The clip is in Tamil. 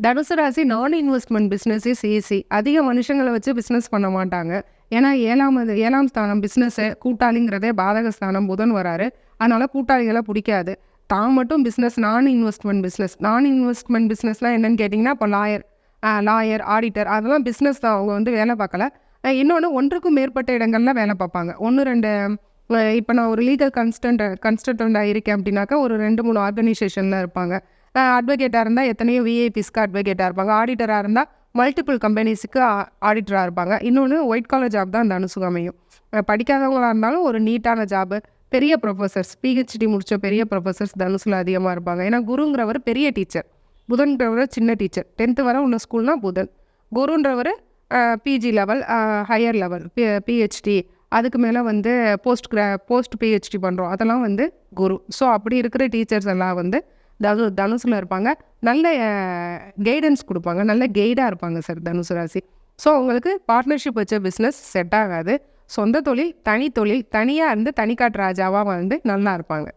தனுசு ராசி நான் இன்வெஸ்ட்மெண்ட் பிஸ்னஸ் இஸ் ஈஸி. அதிக மனுஷங்கள வச்சு பிஸ்னஸ் பண்ண மாட்டாங்க. ஏன்னா 7ஆம் ஸ்தானம் பிஸ்னஸு, கூட்டாளிங்கிறதே பாதக ஸ்தானம், புதன் வராரு. அதனால கூட்டாளிகள புடிக்காது. தான் மட்டும் பிஸ்னஸ் நான் இன்வெஸ்ட்மெண்ட் பிஸ்னஸ். நான் இன்வெஸ்ட்மெண்ட் பிஸ்னஸ்லாம் என்னன்னு கேட்டிங்கன்னா, இப்போ லாயர், ஆடிட்டர் அதெல்லாம் பிஸ்னஸ் தான். அவங்க வந்து வேலை பார்க்கல. இன்னொன்னு ஒன்றுக்கும் மேற்பட்ட இடங்கள்ல வேலை பார்ப்பாங்க. 1, 2 இப்போ நான் ஒரு லீகல் கன்சல்டன்ட்டா இருக்கேன் அப்படின்னாக்கா, ஒரு 2, 3 ஆர்கனைசேஷன்ல இருப்பாங்க. அட்வொகேட்டாக இருந்தால் எத்தனையோ விஐபிஸ்க்கு அட்வொகேட்டாக இருப்பாங்க. ஆடிட்டராக இருந்தால் மல்டிபிள் கம்பெனிஸுக்கு ஆடிட்டராக இருப்பாங்க. இன்னொன்று ஒயிட் காலர் ஜாப் தான் தனுசுக்கு அமையும். படிக்காதவங்களாக இருந்தாலும் ஒரு நீட்டான ஜாபு. பெரிய ப்ரொஃபஸர்ஸ், பிஹெச்டி முடித்த பெரிய ப்ரொஃபஸர்ஸ் தனுசில் அதிகமாக இருப்பாங்க. ஏன்னா குருங்கிறவர் பெரிய டீச்சர், புதன்கிறவர் சின்ன டீச்சர். 10th வரை உள்ள ஸ்கூல்னா புதன். குருன்றவர் PG level, higher level, PhD, அதுக்கு மேலே வந்து போஸ்ட் பிஹெச்டி பண்ணுறோம், அதெல்லாம் வந்து குரு. ஸோ அப்படி இருக்கிற டீச்சர்ஸ் எல்லாம் வந்து தனுசில் இருப்பாங்க. நல்ல கைடன்ஸ் கொடுப்பாங்க, நல்ல கைடாக இருப்பாங்க சார் தனுசு ராசி. ஸோ உங்களுக்கு பார்ட்னர்ஷிப் வச்ச பிஸ்னஸ் செட் ஆகாது. சொந்த தொழில், தனி தொழில், தனியாக இருந்து தனிக்காட்டு ராஜாவாக வந்து நல்லா இருப்பாங்க.